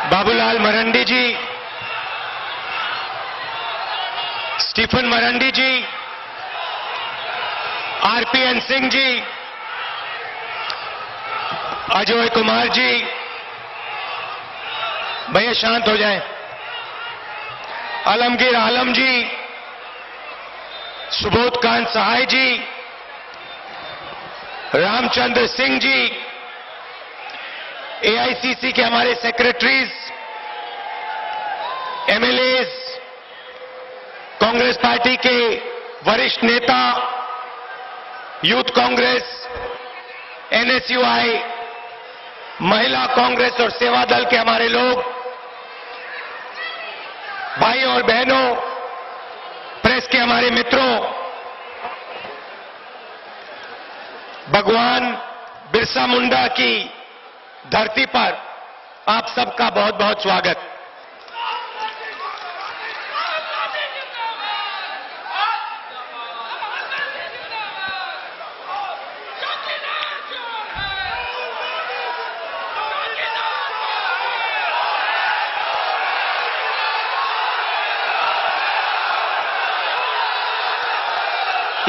बाबूलाल मरंडी जी, Stephen मरंडी जी, RPN Singh ji, Ajay Kumar ji, भैया शांत हो जाएं, आलमगीर आलम जी, सुबोध कांत सहाय जी, रामचंद्र सिंह जी, एआईसीसी के हमारे सेक्रेटरीज, एमएलएज, कांग्रेस पार्टी के वरिष्ठ नेता, यूथ कांग्रेस, एनएसयूआई, महिला कांग्रेस और सेवा दल के हमारे लोग, भाई और बहनों, प्रेस के हमारे मित्रों, भगवान बिरसा मुंडा की धरती पर आप सबका बहुत बहुत स्वागत।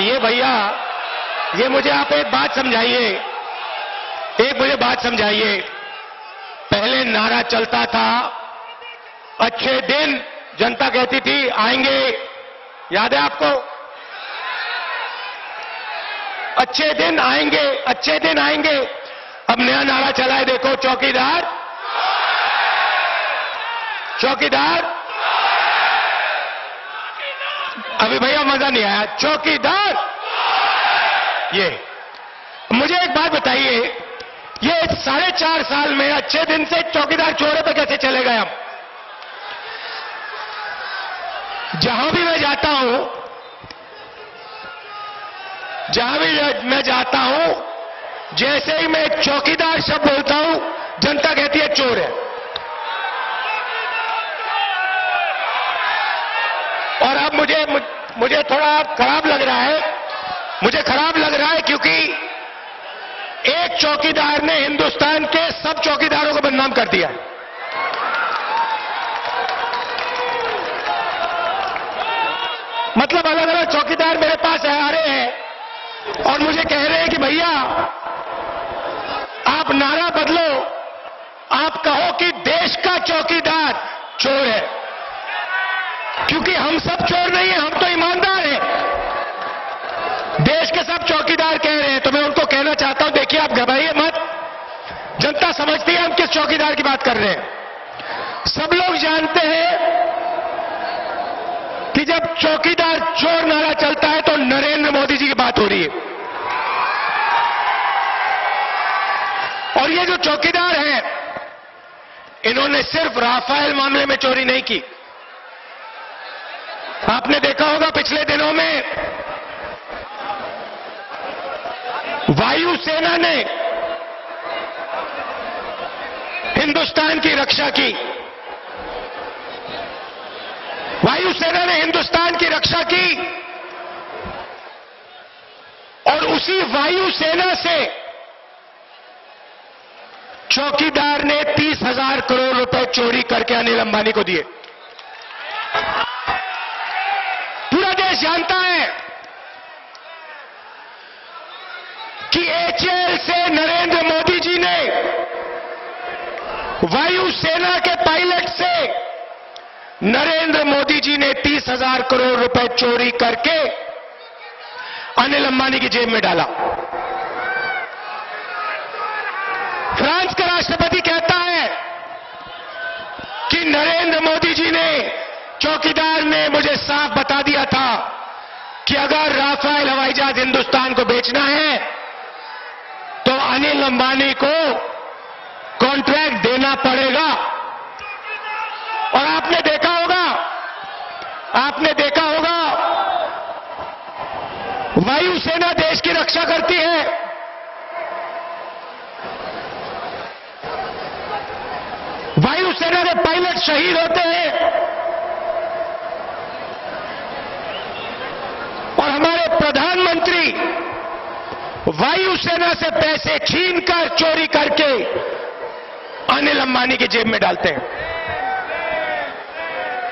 ये भैया, ये मुझे आप एक बात समझाइए, मुझे बात समझाइए। पहले नारा चलता था, अच्छे दिन, जनता कहती थी आएंगे, याद है आपको? अच्छे दिन आएंगे, अच्छे दिन आएंगे। अब नया नारा चला है, देखो, चौकीदार, चौकीदार। अभी भैया मजा नहीं आया, चौकीदार। ये मुझे एक बात बताइए, ये 4.5 साल में अच्छे दिन से चौकीदार चौरे पे कैसे चले गए हम? जहां भी मैं जाता हूं, जहां भी मैं जाता हूं, जैसे ही मैं एक चौकीदार शब्द बोलता हूं, जनता कहती है चोर है। और अब मुझे थोड़ा खराब लग रहा है, मुझे खराब लग रहा है क्योंकि एक चौकीदार ने हिंदुस्तान के सब चौकीदारों को बदनाम कर दिया। मतलब अलग अलग चौकीदार मेरे पास आ रहे हैं और मुझे कह रहे हैं कि भैया आप नारा बदलो, आप कहो कि देश का चौकीदार चोर है, क्योंकि हम सब चोर नहीं है, हम तो ईमानदार हैं। देश के सब चौकीदार कह रहे हैं, तो मैं उनको कहना चाहता हूं, देखिए आप घबराइए मत, जनता समझती है हम किस चौकीदार की बात कर रहे हैं। सब लोग जानते हैं कि जब चौकीदार चोर नारा चलता है तो नरेंद्र मोदी जी की बात हो रही है। और ये जो चौकीदार हैं, इन्होंने सिर्फ राफेल मामले में चोरी नहीं की। आपने देखा होगा पिछले दिनों में वायुसेना ने हिंदुस्तान की रक्षा की, वायुसेना ने हिंदुस्तान की रक्षा की, और उसी वायुसेना से चौकीदार ने 30,000 करोड़ रुपए चोरी करके अनिल अंबानी को दिए। पूरा देश जानता है कि एचएएल से नरेंद्र मोदी जी ने वायुसेना के पायलट से नरेंद्र मोदी जी ने 30,000 करोड़ रुपए चोरी करके अनिल अंबानी की जेब में डाला। फ्रांस का राष्ट्रपति कहता है कि नरेंद्र मोदी जी ने, चौकीदार ने मुझे साफ बता दिया था कि अगर राफेल हवाई जहाज हिंदुस्तान को बेचना है तो अनिल अंबानी को कॉन्ट्रैक्ट देना पड़ेगा। और आपने देखा होगा वायुसेना देश की रक्षा करती है, वायुसेना के पायलट शहीद होते हैं, और हमारे प्रधानमंत्री वायुसेना से पैसे छीनकर, चोरी करके अनिल अंबानी की जेब में डालते हैं।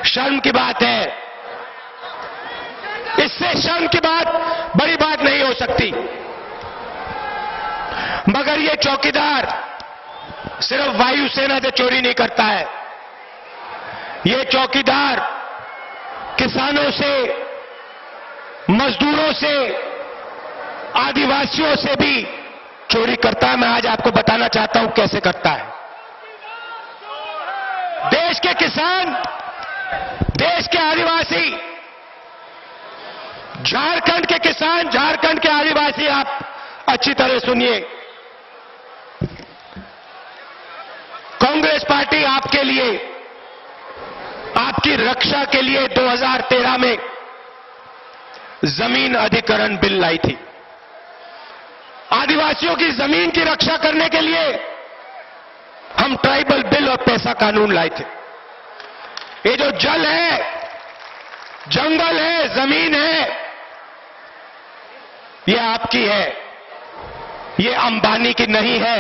शर्म की बात है। इससे शर्म की बात बड़ी बात नहीं हो सकती। मगर ये चौकीदार सिर्फ वायुसेना से चोरी नहीं करता है, ये चौकीदार किसानों से, मजदूरों से, आदिवासियों से भी चोरी करता है। मैं आज आपको बताना चाहता हूं कैसे करता है। देश के किसान, देश के आदिवासी, झारखंड के किसान, झारखंड के आदिवासी, आप अच्छी तरह सुनिए। कांग्रेस पार्टी आपके लिए, आपकी रक्षा के लिए 2013 में जमीन अधिग्रहण बिल लाई थी। आदिवासियों की जमीन की रक्षा करने के लिए हम ट्राइबल बिल और पैसा कानून लाए थे। ये जो जल है, जंगल है, जमीन है, ये आपकी है, ये अंबानी की नहीं है।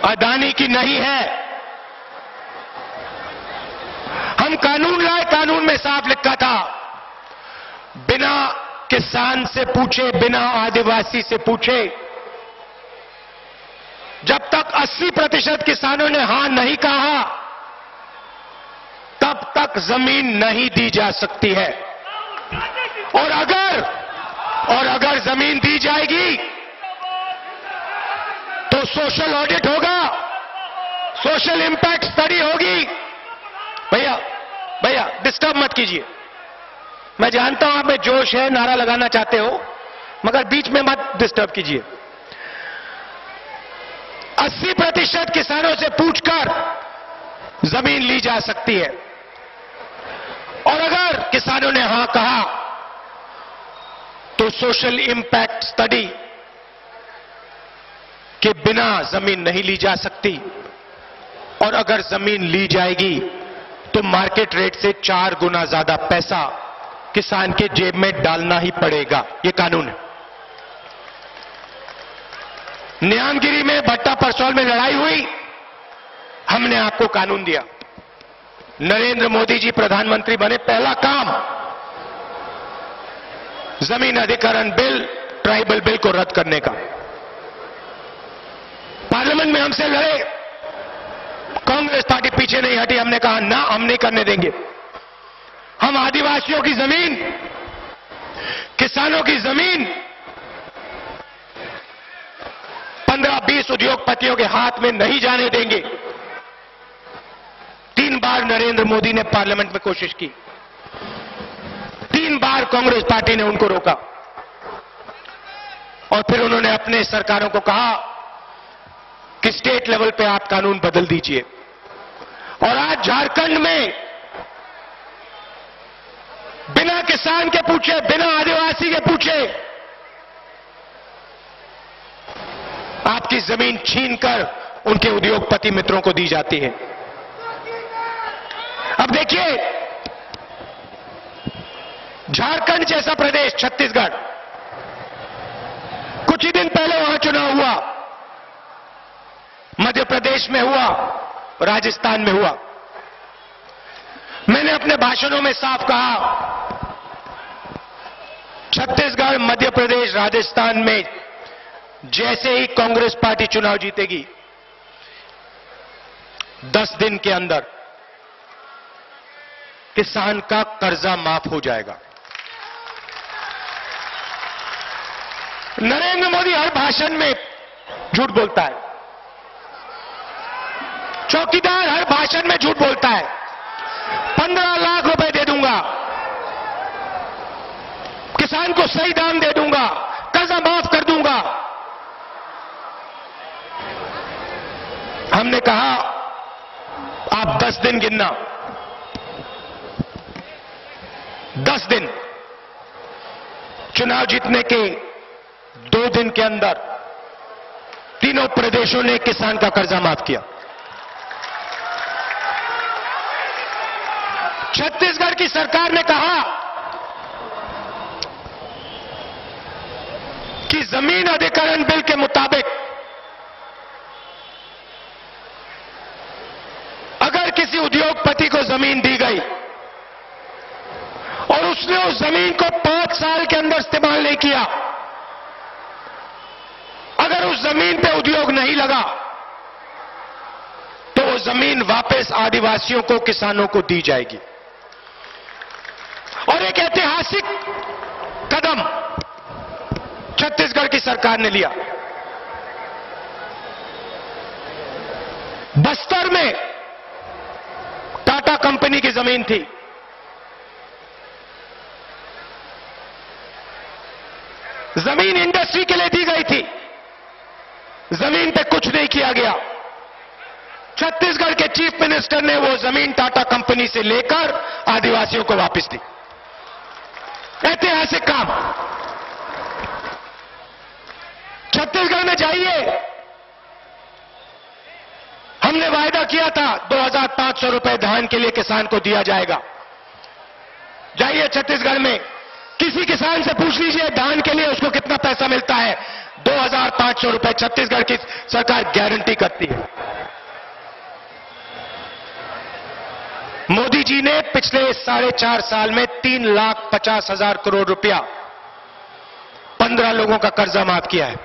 अदानी की नहीं है। हम कानून लाए, कानून में साफ लिखा था, बिना किसान से पूछे, बिना आदिवासी से पूछे, जब तक 80% किसानों ने हां नहीं कहा, तब तक जमीन नहीं दी जा सकती है। और अगर जमीन दी जाएगी तो सोशल ऑडिट होगा, सोशल इंपैक्ट स्टडी होगी। भैया डिस्टर्ब मत कीजिए। मैं जानता हूं आप में जोश है, नारा लगाना चाहते हो, मगर बीच में मत डिस्टर्ब कीजिए। 80% किसानों से पूछकर जमीन ली जा सकती है। और अगर किसानों ने हां कहा तो सोशल इंपैक्ट स्टडी के बिना जमीन नहीं ली जा सकती। और अगर जमीन ली जाएगी तो मार्केट रेट से 4 गुना ज्यादा पैसा किसान के जेब में डालना ही पड़ेगा। यह कानून है। न्यामगिरी में, भट्टा परसौल में लड़ाई हुई, हमने आपको कानून दिया। नरेंद्र मोदी जी प्रधानमंत्री बने, पहला काम जमीन अधिग्रहण बिल, ट्राइबल बिल को रद्द करने का। पार्लियामेंट में हमसे लड़े, कांग्रेस पार्टी पीछे नहीं हटी। हमने कहा ना, हम नहीं करने देंगे। हम आदिवासियों की जमीन, किसानों की जमीन 15-20 उद्योगपतियों के हाथ में नहीं जाने देंगे। 3 बार नरेंद्र मोदी ने पार्लियामेंट में कोशिश की, 3 बार कांग्रेस पार्टी ने उनको रोका। और फिर उन्होंने अपने सरकारों को कहा कि स्टेट लेवल पे आप कानून बदल दीजिए। और आज झारखंड में बिना किसान के पूछे, बिना आदिवासी के पूछे, आपकी जमीन छीनकर उनके उद्योगपति मित्रों को दी जाती है। अब देखिए, झारखंड जैसा प्रदेश, छत्तीसगढ़, कुछ ही दिन पहले वहां चुनाव हुआ, मध्य प्रदेश में हुआ, राजस्थान में हुआ। मैंने अपने भाषणों में साफ कहा, छत्तीसगढ़, मध्य प्रदेश, राजस्थान में जैसे ही कांग्रेस पार्टी चुनाव जीतेगी, 10 दिन के अंदर किसान का कर्जा माफ हो जाएगा। नरेंद्र मोदी हर भाषण में झूठ बोलता है, चौकीदार हर भाषण में झूठ बोलता है। 15 लाख रुपए दे दूंगा, किसान को सही दाम दे दूंगा, कर्जा माफ कर दूंगा। हमने कहा आप 10 दिन गिनना, 10 दिन। चुनाव जीतने के 2 दिन के अंदर तीनों प्रदेशों ने किसान का कर्जा माफ किया। छत्तीसगढ़ की सरकार ने कहा कि जमीन अधिग्रहण बिल के मुताबिक उद्योगपति को जमीन दी गई और उसने उस जमीन को 5 साल के अंदर इस्तेमाल नहीं किया, अगर उस जमीन पे उद्योग नहीं लगा तो वो जमीन वापस आदिवासियों को, किसानों को दी जाएगी। और एक ऐतिहासिक कदम छत्तीसगढ़ की सरकार ने लिया। बस्तर में टाटा कंपनी की जमीन थी, जमीन इंडस्ट्री के लिए दी गई थी, जमीन पे कुछ नहीं किया गया। छत्तीसगढ़ के चीफ मिनिस्टर ने वो जमीन टाटा कंपनी से लेकर आदिवासियों को वापस दी। ऐतिहासिक काम। छत्तीसगढ़ में जाइए, हमने वायदा किया था 2,500 रुपए धान के लिए किसान को दिया जाएगा। जाइए छत्तीसगढ़ में, किसी किसान से पूछ लीजिए धान के लिए उसको कितना पैसा मिलता है। 2,500 रुपए छत्तीसगढ़ की सरकार गारंटी करती है। मोदी जी ने पिछले 4.5 साल में 3,50,000 करोड़ रुपया 15 लोगों का कर्जा माफ किया है।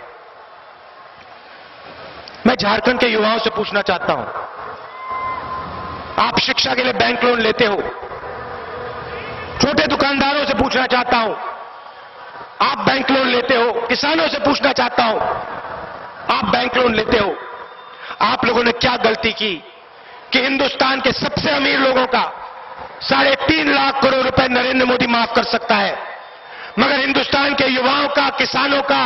मैं झारखंड के युवाओं से पूछना चाहता हूं, आप शिक्षा के लिए बैंक लोन लेते हो? छोटे दुकानदारों से पूछना चाहता हूं, आप बैंक लोन लेते हो? किसानों से पूछना चाहता हूं, आप बैंक लोन लेते हो? आप लोगों ने क्या गलती की कि हिंदुस्तान के सबसे अमीर लोगों का 3.5 लाख करोड़ रुपए नरेंद्र मोदी माफ कर सकता है, मगर हिंदुस्तान के युवाओं का, किसानों का,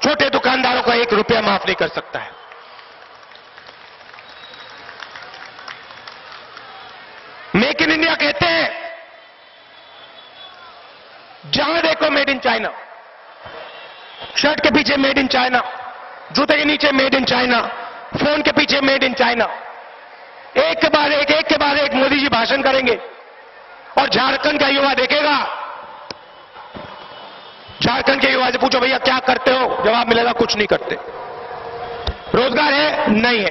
छोटे दुकानदारों का 1 रुपया माफ नहीं कर सकता है। मेक इन इंडिया कहते हैं, जहां देखो मेड इन चाइना, शर्ट के पीछे मेड इन चाइना, जूते के नीचे मेड इन चाइना, फोन के पीछे मेड इन चाइना। एक के बाद एक मोदी जी भाषण करेंगे और झारखंड का युवा देखेगा। झारखंड के युवा से पूछो भैया क्या करते हो, जवाब मिलेगा कुछ नहीं करते। रोजगार है? नहीं है।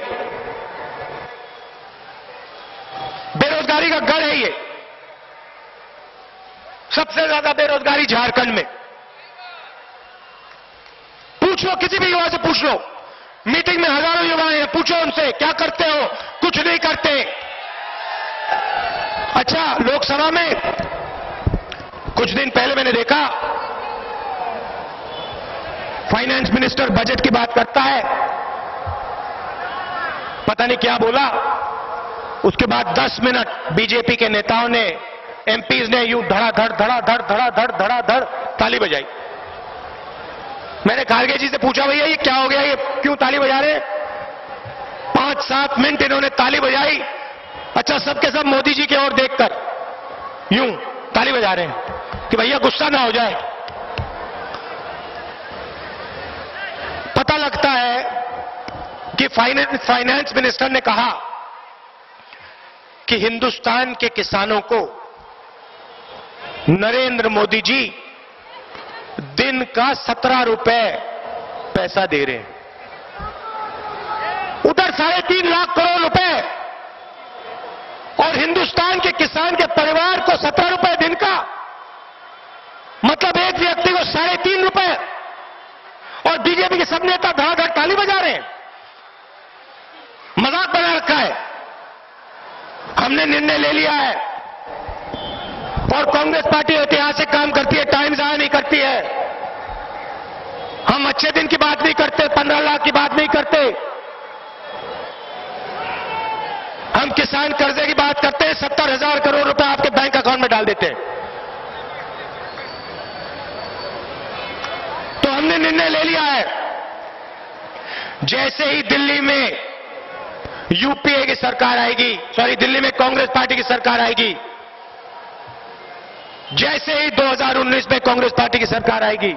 बेरोजगारी का गढ़ है ये। सबसे ज्यादा बेरोजगारी झारखंड में। पूछो, किसी भी युवा से पूछ लो, मीटिंग में हजारों युवा हैं, पूछो उनसे क्या करते हो, कुछ नहीं करते। अच्छा, लोकसभा में कुछ दिन पहले मैंने देखा फाइनेंस मिनिस्टर बजट की बात करता है, पता नहीं क्या बोला, उसके बाद 10 मिनट बीजेपी के नेताओं ने, एमपीज ने यूं धड़ाधड़ धड़ाधड़ धड़ाधड़ धड़ाधड़ ताली बजाई। मैंने खारगे जी से पूछा, भैया ये क्या हो गया, ये क्यों ताली बजा रहे? 5-7 मिनट इन्होंने ताली बजाई। अच्छा, सबके सब मोदी जी की ओर देखकर यूं ताली बजा रहे हैं कि भैया गुस्सा ना हो जाए। पता लगता है कि फाइनेंस मिनिस्टर ने कहा कि हिंदुस्तान के किसानों को नरेंद्र मोदी जी दिन का 17 रुपए पैसा दे रहे हैं। उधर 3.5 लाख करोड़ रुपए और हिंदुस्तान के किसान के परिवार को 17 रुपए दिन का, मतलब एक व्यक्ति को 3.5 रुपए। और बीजेपी के सब नेता धड़ाधड़ ताली बजा रहे हैं। मजाक बना रखा है। हमने निर्णय ले लिया है और कांग्रेस पार्टी ऐतिहासिक काम करती है, टाइम जाया नहीं करती है। हम अच्छे दिन की बात नहीं करते, 15 लाख की बात नहीं करते, हम किसान कर्जे की बात करते हैं। 70,000 करोड़ रुपए आपके बैंक अकाउंट में डाल देते हैं। तो हमने निर्णय ले लिया है, जैसे ही दिल्ली में यूपीए की सरकार आएगी, दिल्ली में कांग्रेस पार्टी की सरकार आएगी, जैसे ही 2019 में कांग्रेस पार्टी की सरकार आएगी,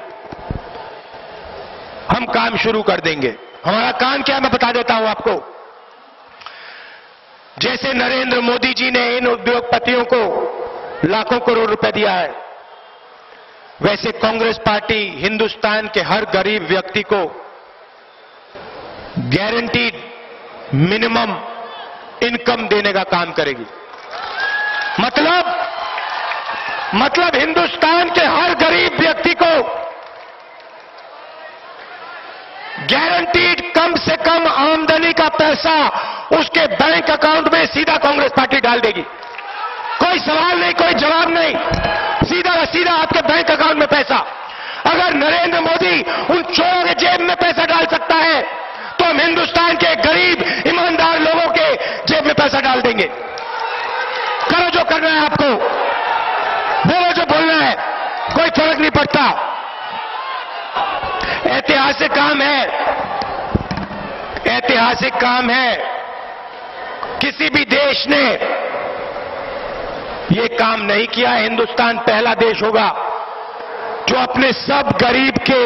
हम काम शुरू कर देंगे। हमारा काम क्या है मैं बता देता हूं आपको। जैसे नरेंद्र मोदी जी ने इन उद्योगपतियों को लाखों करोड़ रुपए दिया है, वैसे कांग्रेस पार्टी हिंदुस्तान के हर गरीब व्यक्ति को गारंटीड मिनिमम इनकम देने का काम करेगी। मतलब हिंदुस्तान के हर गरीब व्यक्ति को गारंटीड कम से कम आमदनी का पैसा उसके बैंक अकाउंट में सीधा कांग्रेस पार्टी डाल देगी। कोई सवाल नहीं, कोई जवाब नहीं, सीधा का सीधा आपके बैंक अकाउंट में पैसा। अगर नरेंद्र मोदी उन चोरों के जेब में पैसा डाल सकता है तो हम हिंदुस्तान के गरीब ईमानदार लोगों के जेब में पैसा डाल देंगे। करो जो करना है आपको, बोलो जो बोलना है, कोई फर्क नहीं पड़ता। ऐतिहासिक काम है। किसी भी देश ने यह काम नहीं किया। हिंदुस्तान पहला देश होगा जो अपने सब गरीब के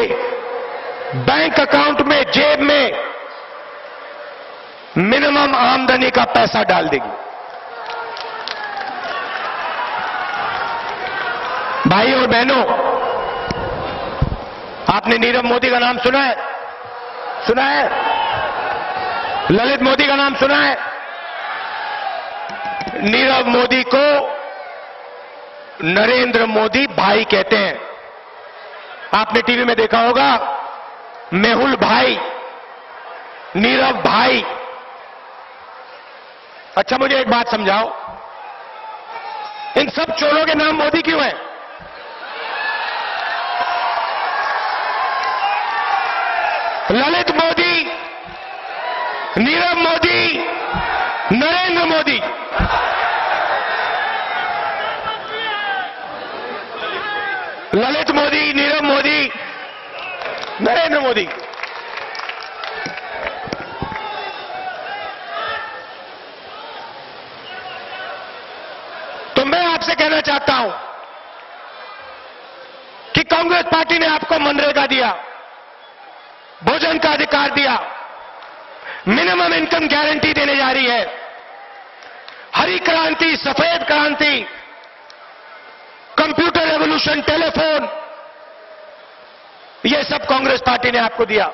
बैंक अकाउंट में, जेब में मिनिमम आमदनी का पैसा डाल देगी। भाई और बहनों, आपने नीरव मोदी का नाम सुना है? सुना है? ललित मोदी का नाम सुना है? नीरव मोदी को नरेंद्र मोदी भाई कहते हैं। आपने टीवी में देखा होगा, मेहुल भाई, नीरव भाई। अच्छा, मुझे एक बात समझाओ, इन सब चोरों के नाम मोदी क्यों हैं? ललित मोदी, नीरव मोदी, नरेंद्र मोदी। ललित मोदी, नीरव मोदी, नरेंद्र मोदी। तो मैं आपसे कहना चाहता हूं कि कांग्रेस पार्टी ने आपको मनरेगा दिया, भोजन का अधिकार दिया, मिनिमम इनकम गारंटी देने जा रही है, हरी क्रांति, सफेद क्रांति, कंप्यूटर रेवोल्यूशन, टेलीफोन, यह सब कांग्रेस पार्टी ने आपको दिया।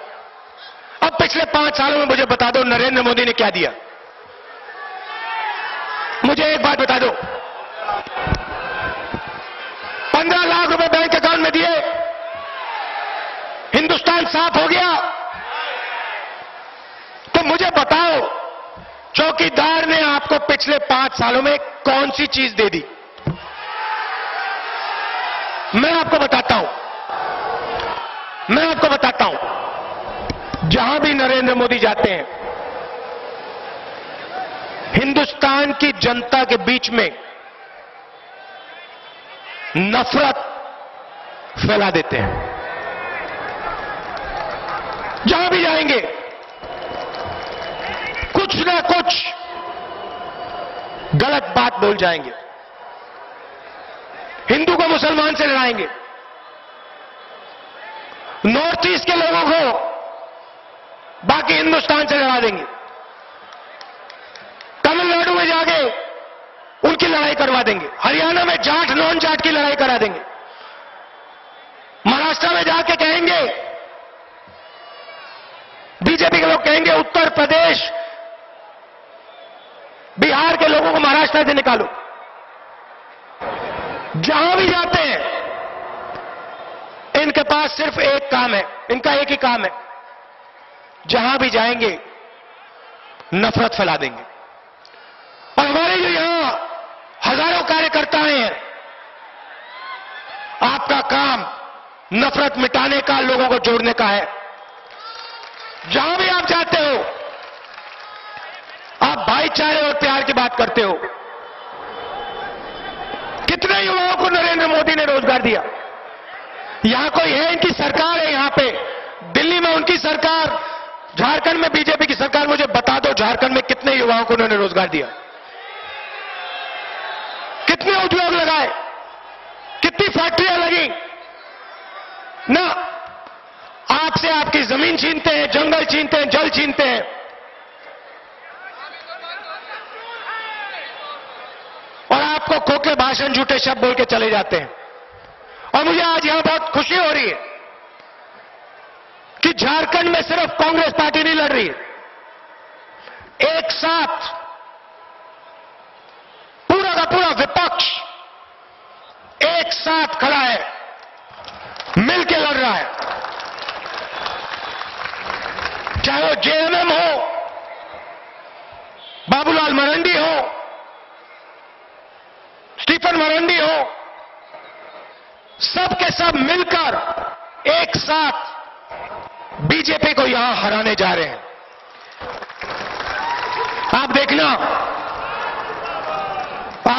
अब पिछले 5 सालों में मुझे बता दो नरेंद्र मोदी ने क्या दिया? मुझे एक बात बता दो। 15 लाख रुपए बैंक अकाउंट में दिए, हिंदुस्तान साफ हो गया। तो मुझे बताओ, चौकीदार ने आपको पिछले 5 सालों में कौन सी चीज दे दी? मैं आपको बताता हूं, जहां भी नरेंद्र मोदी जाते हैं, हिंदुस्तान की जनता के बीच में नफरत फैला देते हैं। जहां भी जाएंगे कुछ ना कुछ गलत बात बोल जाएंगे, हिंदू को मुसलमान से लड़ाएंगे, नॉर्थ ईस्ट के लोगों को बाकी हिंदुस्तान से लड़ा देंगे, तमिलनाडु में जाके उनकी लड़ाई करवा देंगे, हरियाणा में जाट नॉन जाट की लड़ाई करा देंगे, महाराष्ट्र में जाके कहेंगे, बीजेपी के लोग कहेंगे उत्तर प्रदेश बिहार के लोगों को महाराष्ट्र से निकालो। जहां भी जाते हैं इनके पास सिर्फ एक काम है, इनका एक ही काम है, जहां भी जाएंगे नफरत फैला देंगे। और हमारे जो यहां हजारों कार्यकर्ता हैं, आपका काम नफरत मिटाने का, लोगों को जोड़ने का है। जहां भी आप जाते हो आप भाईचारे और प्यार की बात करते हो। कितने युवाओं को नरेंद्र मोदी ने रोजगार दिया? यहां कोई है, इनकी सरकार है यहां पे, दिल्ली में उनकी सरकार, झारखंड में बीजेपी की सरकार। मुझे बता दो झारखंड में कितने युवाओं को उन्होंने रोजगार दिया? कितने उद्योग लगाए? कितनी फैक्ट्रियां लगी? ना, आपसे आपकी जमीन छीनते हैं, जंगल छीनते हैं, जल छीनते हैं। और आपको खोखे भाषण, झूठे शब्द बोल के चले जाते हैं। और मुझे आज यहां बहुत खुशी हो रही है कि झारखंड में सिर्फ कांग्रेस पार्टी नहीं लड़ रही है, एक साथ पूरा विपक्ष एक साथ खड़ा है, मिलकर लड़ रहा है। चाहे वो जेएमएम हो, बाबूलाल मरांडी हो, स्टीफन मरांडी हो, सब के सब मिलकर एक साथ बीजेपी को यहां हराने जा रहे हैं। आप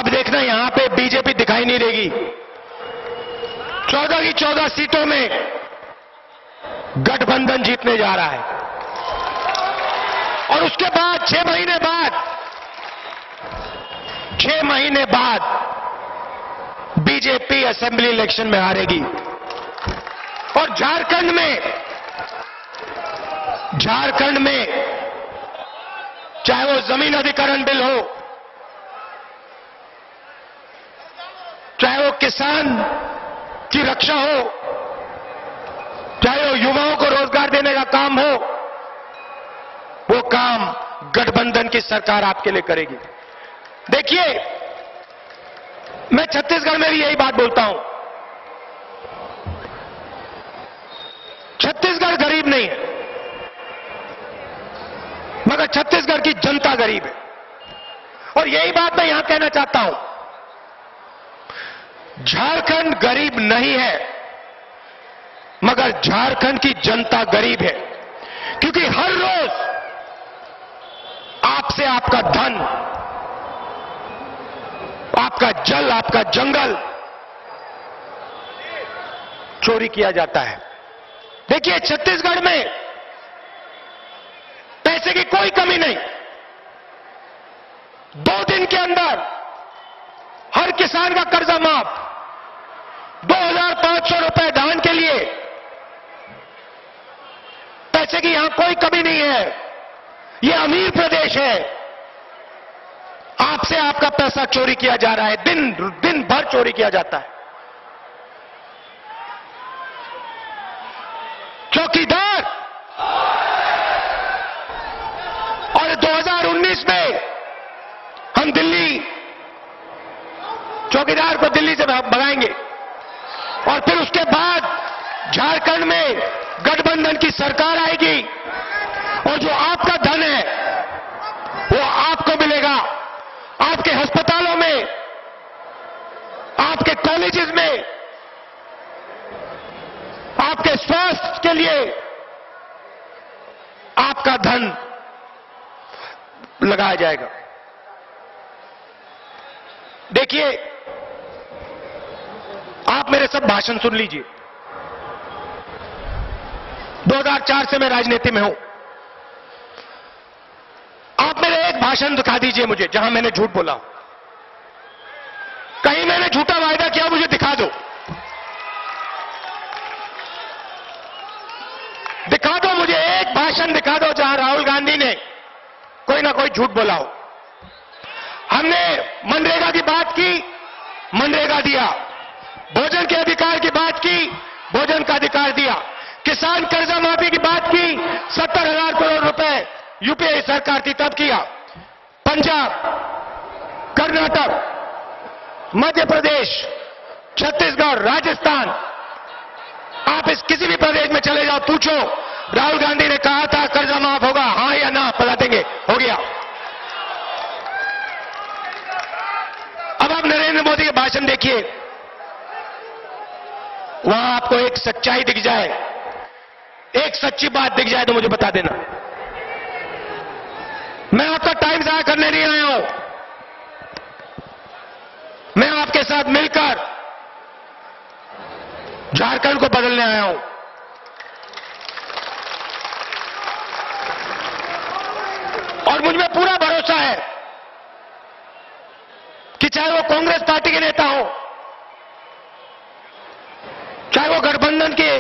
देखना यहां पे बीजेपी दिखाई नहीं देगी। 14 की 14 सीटों में गठबंधन जीतने जा रहा है। और उसके बाद 6 महीने बाद बीजेपी असेंबली इलेक्शन में हारेगी। और झारखंड में चाहे वो जमीन अधिग्रहण बिल हो, चाहे वो किसान की रक्षा हो, चाहे वो युवाओं को रोजगार देने का काम हो, वो काम गठबंधन की सरकार आपके लिए करेगी। देखिए, मैं छत्तीसगढ़ में भी यही बात बोलता हूं। छत्तीसगढ़ गरीब नहीं है, मगर छत्तीसगढ़ की जनता गरीब है। और यही बात मैं यहां कहना चाहता हूं। झारखंड गरीब नहीं है, मगर झारखंड की जनता गरीब है। क्योंकि हर रोज आपसे आपका धन, आपका जल, आपका जंगल चोरी किया जाता है। देखिए, छत्तीसगढ़ में पैसे की कोई कमी नहीं। 2 दिन के अंदर हर किसान का कर्जा माफ, 2500 रुपए धान के लिए। पैसे की यहां कोई कमी नहीं है। यह अमीर प्रदेश है। आपसे आपका पैसा चोरी किया जा रहा है, दिन भर चोरी किया जाता है। चौकीदार, और 2019 में हम दिल्ली चौकीदार को दिल्ली से भगाएंगे। और फिर उसके बाद झारखंड में गठबंधन की सरकार आएगी। और जो आपका धन है वो आपको मिलेगा। आपके अस्पतालों में, आपके कॉलेजेस में, आपके स्वास्थ्य के लिए आपका धन लगाया जाएगा। देखिए, आप मेरे सब भाषण सुन लीजिए। 2004 से मैं राजनीति में हूं। आप मेरे एक भाषण दिखा दीजिए मुझे जहां मैंने झूठ बोला। कहीं मैंने झूठा वायदा किया, मुझे दिखा दो। दिखा दो मुझे, एक भाषण दिखा दो जहां राहुल गांधी ने कोई ना कोई झूठ बोला हो। हमने मनरेगा की बात की, मनरेगा दिया। भोजन के अधिकार की बात की, भोजन का अधिकार दिया। किसान कर्जा माफी की बात की, 70,000 करोड़ रुपए यूपीए सरकार थी तब किया। पंजाब, कर्नाटक, मध्य प्रदेश, छत्तीसगढ़, राजस्थान, आप इस किसी भी प्रदेश में चले जाओ, पूछो राहुल गांधी ने कहा था कर्जा माफ होगा, हां या ना, बता देंगे हो गया। अब आप नरेंद्र मोदी के भाषण देखिए, वहां आपको एक सच्चाई दिख जाए, एक सच्ची बात दिख जाए तो मुझे बता देना। मैं आपका टाइम जाया करने नहीं आया हूं। मैं आपके साथ मिलकर झारखंड को बदलने आया हूं। और मुझ में पूरा भरोसा है कि चाहे वो कांग्रेस पार्टी के नेता हो, चाहे वो गठबंधन के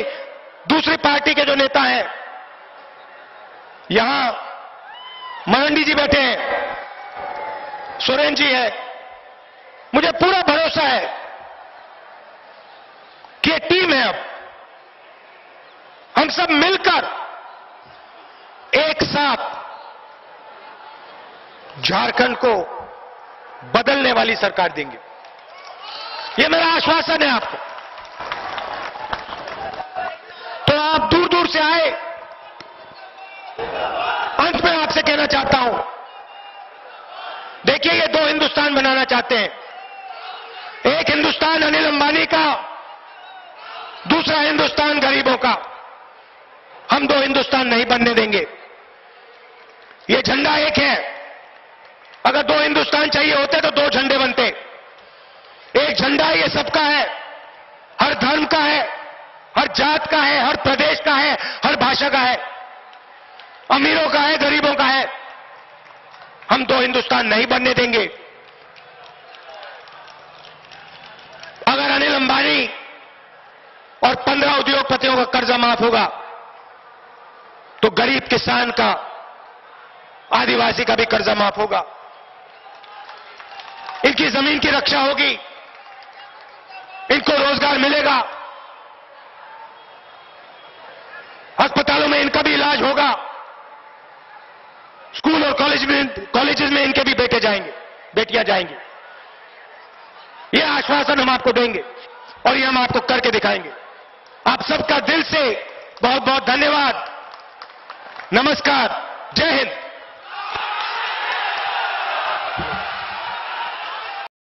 दूसरी पार्टी के जो नेता हैं, यहां मरांडी जी बैठे हैं, सोरेन जी है, मुझे पूरा भरोसा है कि ये टीम है। अब हम सब मिलकर एक साथ झारखंड को बदलने वाली सरकार देंगे। यह मेरा आश्वासन है आपको। तो आप दूर दूर से आए। अंत में आपसे कहना चाहता हूं, देखिए ये दो हिंदुस्तान बनाना चाहते हैं। एक हिंदुस्तान अनिल अंबानी का, दूसरा हिंदुस्तान गरीबों का। हम दो हिंदुस्तान नहीं बनने देंगे। ये झंडा एक है। अगर दो हिंदुस्तान चाहिए होते तो दो झंडे बनते। एक झंडा ये सबका है, हर धर्म का है, हर जात का है, हर प्रदेश का है, हर भाषा का है, अमीरों का है, गरीबों का है। हम दो हिंदुस्तान नहीं बनने देंगे। अगर अनिल अंबानी और 15 उद्योगपतियों का कर्जा माफ होगा तो गरीब किसान का, आदिवासी का भी कर्जा माफ होगा। इनकी जमीन की रक्षा होगी, इनको रोजगार मिलेगा, अस्पतालों में इनका भी इलाज होगा, स्कूल और कॉलेजेस में इनके भी बेटे जाएंगे, बेटियां जाएंगी। यह आश्वासन हम आपको देंगे और यह हम आपको करके दिखाएंगे। आप सबका दिल से बहुत बहुत धन्यवाद। नमस्कार। जय हिंद।